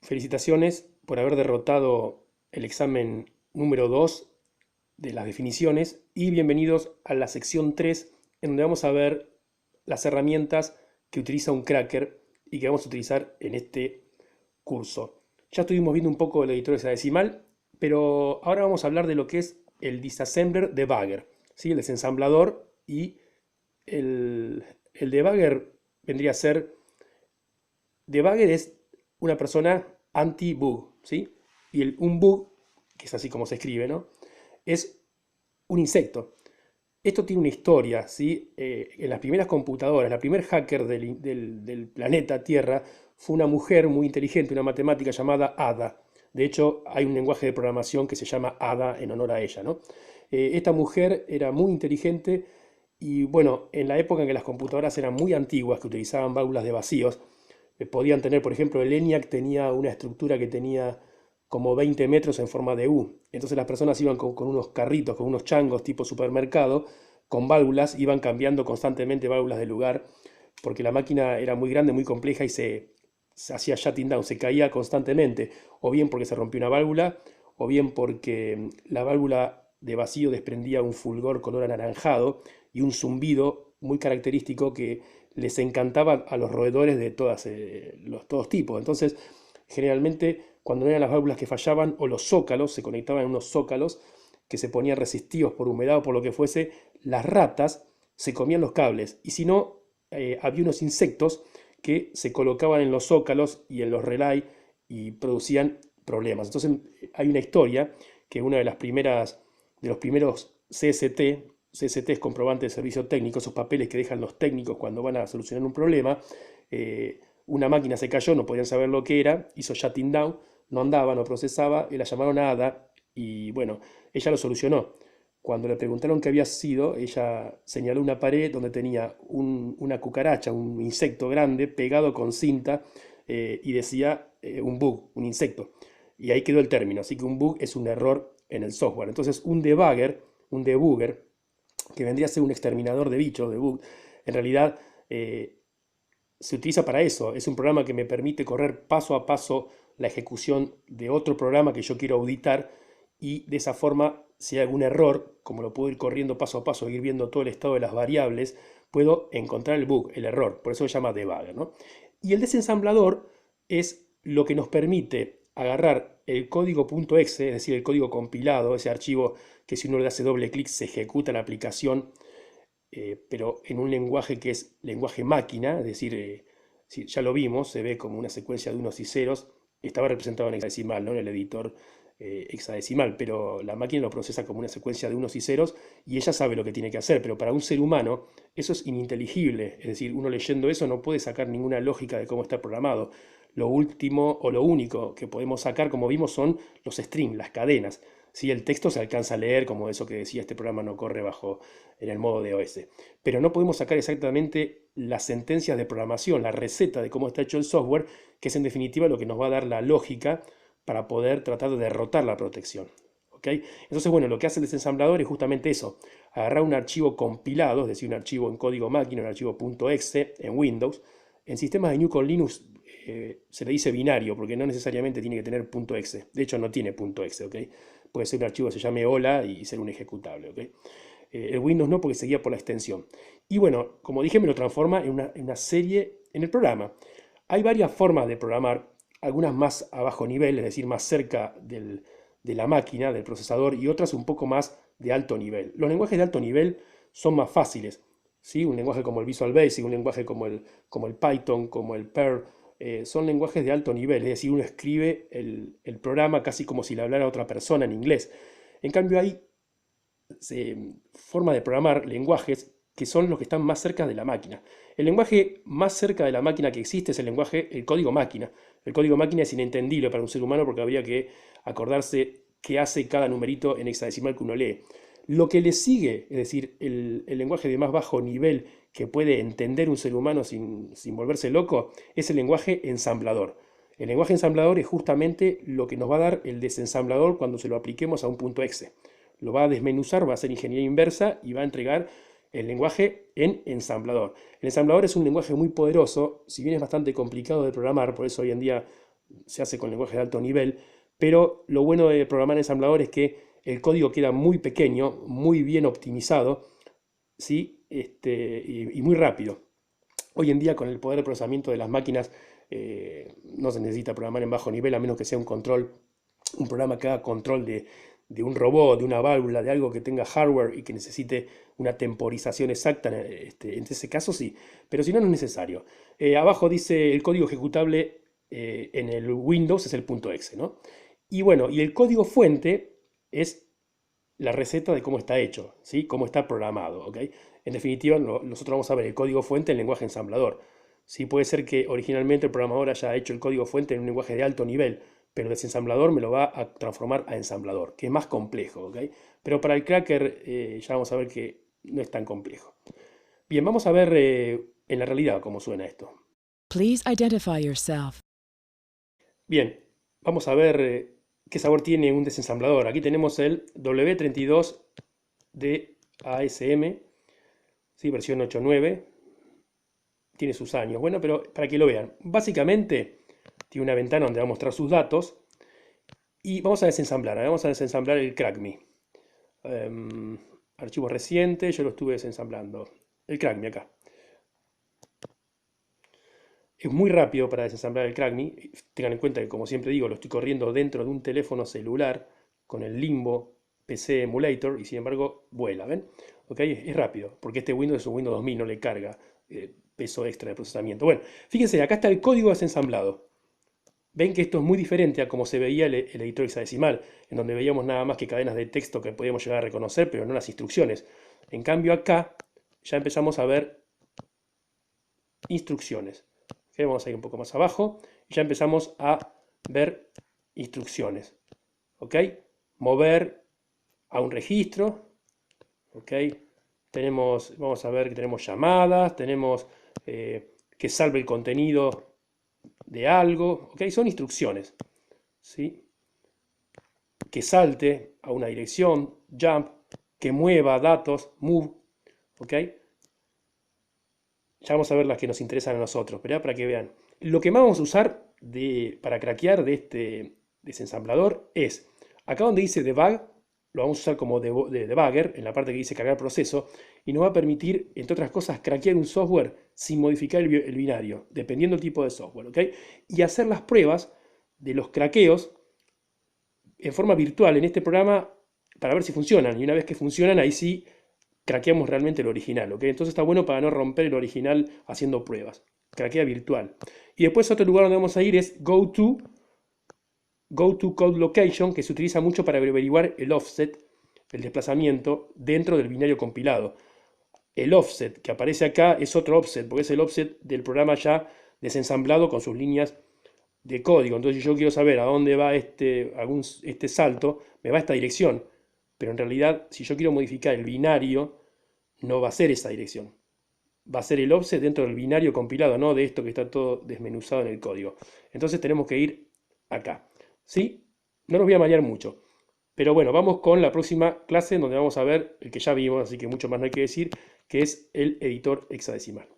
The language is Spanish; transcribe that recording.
Felicitaciones por haber derrotado el examen número 2 de las definiciones y bienvenidos a la sección 3 en donde vamos a ver las herramientas que utiliza un cracker y que vamos a utilizar en este curso. Ya estuvimos viendo un poco el editor hexadecimal, pero ahora vamos a hablar de lo que es el disassembler debugger, ¿sí? El desensamblador y el debugger vendría a ser. Debugger es una persona anti-bug, ¿sí? Y un bug, que es así como se escribe, ¿no? Es un insecto. Esto tiene una historia, ¿sí? En las primeras computadoras, la primer hacker del planeta Tierra fue una mujer muy inteligente, una matemática llamada Ada. De hecho, hay un lenguaje de programación que se llama Ada en honor a ella, ¿no? Esta mujer era muy inteligente y, bueno, en la época en que las computadoras eran muy antiguas, que utilizaban válvulas de vacíos, podían tener, por ejemplo, el ENIAC tenía una estructura que tenía como 20 metros en forma de U. Entonces las personas iban con unos carritos, con unos changos tipo supermercado, con válvulas, iban cambiando constantemente válvulas de lugar, porque la máquina era muy grande, muy compleja y se hacía shutting down, se caía constantemente, o bien porque se rompió una válvula, o bien porque la válvula de vacío desprendía un fulgor color anaranjado y un zumbido muy característico que les encantaba a los roedores de todos tipos. Entonces, generalmente, cuando no eran las válvulas que fallaban o los zócalos, se conectaban en unos zócalos que se ponían resistivos por humedad o por lo que fuese, las ratas se comían los cables. Y si no, había unos insectos que se colocaban en los zócalos y en los relay y producían problemas. Entonces, hay una historia que una de los primeros CST es comprobante de servicio técnico, esos papeles que dejan los técnicos cuando van a solucionar un problema. Una máquina se cayó, no podían saber lo que era, hizo shutting down, no andaba, no procesaba, y la llamaron a Ada y bueno, ella lo solucionó. Cuando le preguntaron qué había sido, ella señaló una pared donde tenía una cucaracha, un insecto grande pegado con cinta y decía un bug, un insecto. Y ahí quedó el término. Así que un bug es un error en el software. Entonces un debugger, que vendría a ser un exterminador de bichos, de bug, en realidad se utiliza para eso. Es un programa que me permite correr paso a paso la ejecución de otro programa que yo quiero auditar y de esa forma, si hay algún error, como lo puedo ir corriendo paso a paso, ir viendo todo el estado de las variables, puedo encontrar el bug, el error. Por eso se llama debugger, ¿no? Y el desensamblador es lo que nos permite agarrar el código .exe, es decir, el código compilado, ese archivo que si uno le hace doble clic se ejecuta la aplicación, pero en un lenguaje que es lenguaje máquina, es decir, ya lo vimos, se ve como una secuencia de unos y ceros, estaba representado en hexadecimal, ¿no? En el editor hexadecimal, pero la máquina lo procesa como una secuencia de unos y ceros y ella sabe lo que tiene que hacer, pero para un ser humano eso es ininteligible, es decir, uno leyendo eso no puede sacar ninguna lógica de cómo está programado. Lo último o lo único que podemos sacar, como vimos, son los strings, las cadenas. ¿Sí? El texto se alcanza a leer, como eso que decía, este programa no corre bajo en el modo de OS. Pero no podemos sacar exactamente las sentencias de programación, la receta de cómo está hecho el software, que es en definitiva lo que nos va a dar la lógica para poder tratar de derrotar la protección. ¿Ok? Entonces, bueno, lo que hace el desensamblador es justamente eso, agarrar un archivo compilado, es decir, un archivo en código máquina, un archivo .exe en Windows. En sistemas de GNU con Linux se le dice binario, porque no necesariamente tiene que tener .exe. De hecho, no tiene .exe, ¿ok? Puede ser un archivo que se llame hola y ser un ejecutable, ¿ok? El Windows no, porque se guía por la extensión. Y bueno, como dije, me lo transforma en una serie en el programa. Hay varias formas de programar, algunas más a bajo nivel, es decir, más cerca de la máquina, del procesador, y otras un poco más de alto nivel. Los lenguajes de alto nivel son más fáciles, ¿sí? Un lenguaje como el Visual Basic, un lenguaje como el Python, como el Perl, son lenguajes de alto nivel, es decir, uno escribe el programa casi como si le hablara a otra persona en inglés. En cambio, hay forma de programar lenguajes que son los que están más cerca de la máquina. El lenguaje más cerca de la máquina que existe es el código máquina. El código máquina es inentendible para un ser humano porque habría que acordarse qué hace cada numerito en hexadecimal que uno lee. Lo que le sigue, es decir, el lenguaje de más bajo nivel que puede entender un ser humano sin volverse loco, es el lenguaje ensamblador. El lenguaje ensamblador es justamente lo que nos va a dar el desensamblador cuando se lo apliquemos a un .exe. Lo va a desmenuzar, va a hacer ingeniería inversa y va a entregar el lenguaje en ensamblador. El ensamblador es un lenguaje muy poderoso, si bien es bastante complicado de programar, por eso hoy en día se hace con lenguaje de alto nivel, pero lo bueno de programar en ensamblador es que el código queda muy pequeño, muy bien optimizado, ¿sí? Y muy rápido. Hoy en día con el poder de procesamiento de las máquinas no se necesita programar en bajo nivel a menos que sea un programa que haga control de un robot, de una válvula, de algo que tenga hardware y que necesite una temporización exacta. En ese caso sí, pero si no, no es necesario. Abajo dice el código ejecutable en el Windows es el .exe, ¿no? Y bueno, y el código fuente es la receta de cómo está hecho, ¿sí? Cómo está programado, ¿ok? En definitiva, nosotros vamos a ver el código fuente en lenguaje ensamblador. Sí, puede ser que originalmente el programador haya hecho el código fuente en un lenguaje de alto nivel, pero el desensamblador me lo va a transformar a ensamblador, que es más complejo, ¿ok? Pero para el cracker ya vamos a ver que no es tan complejo. Bien, vamos a ver en la realidad cómo suena esto. Please identify yourself. Bien, vamos a ver qué sabor tiene un desensamblador. Aquí tenemos el W32 de ASM, ¿sí? Versión 8.9. Tiene sus años. Bueno, pero para que lo vean. Básicamente tiene una ventana donde va a mostrar sus datos. Y vamos a desensamblar. Vamos a desensamblar el CrackMe. Archivo reciente, yo lo estuve desensamblando. El CrackMe acá. Es muy rápido para desensamblar el CrackMe. Tengan en cuenta que, como siempre digo, lo estoy corriendo dentro de un teléfono celular con el Limbo PC Emulator y sin embargo vuela, ¿ven? ¿Ok? Es rápido, porque este Windows es un Windows 2000, no le carga peso extra de procesamiento. Bueno, fíjense, acá está el código desensamblado. Ven que esto es muy diferente a como se veía el editor hexadecimal, en donde veíamos nada más que cadenas de texto que podíamos llegar a reconocer, pero no las instrucciones. En cambio acá ya empezamos a ver instrucciones. Vamos a ir un poco más abajo y ya empezamos a ver instrucciones. ¿Ok? Mover a un registro. ¿Ok? Vamos a ver que tenemos llamadas, tenemos que salve el contenido de algo. ¿Ok? Son instrucciones. ¿Sí? Que salte a una dirección, jump, que mueva datos, move. ¿Ok? Ya vamos a ver las que nos interesan a nosotros, ¿verdad? Para que vean. Lo que más vamos a usar para craquear de este desensamblador es, acá donde dice debug, lo vamos a usar como debugger, en la parte que dice cargar proceso, y nos va a permitir, entre otras cosas, craquear un software sin modificar el binario, dependiendo del tipo de software, ¿ok? Y hacer las pruebas de los craqueos en forma virtual en este programa para ver si funcionan. Y una vez que funcionan, ahí sí craqueamos realmente el original, ¿ok? Entonces está bueno para no romper el original haciendo pruebas. Craquea virtual. Y después otro lugar donde vamos a ir es go to code location, que se utiliza mucho para averiguar el offset, el desplazamiento dentro del binario compilado. El offset que aparece acá es otro offset, porque es el offset del programa ya desensamblado con sus líneas de código. Entonces, si yo quiero saber a dónde va este salto, me va a esta dirección. Pero en realidad, si yo quiero modificar el binario, no va a ser esa dirección. Va a ser el offset dentro del binario compilado, no de esto que está todo desmenuzado en el código. Entonces tenemos que ir acá. ¿Sí? No los voy a marear mucho. Pero bueno, vamos con la próxima clase donde vamos a ver el que ya vimos, así que mucho más no hay que decir, que es el editor hexadecimal.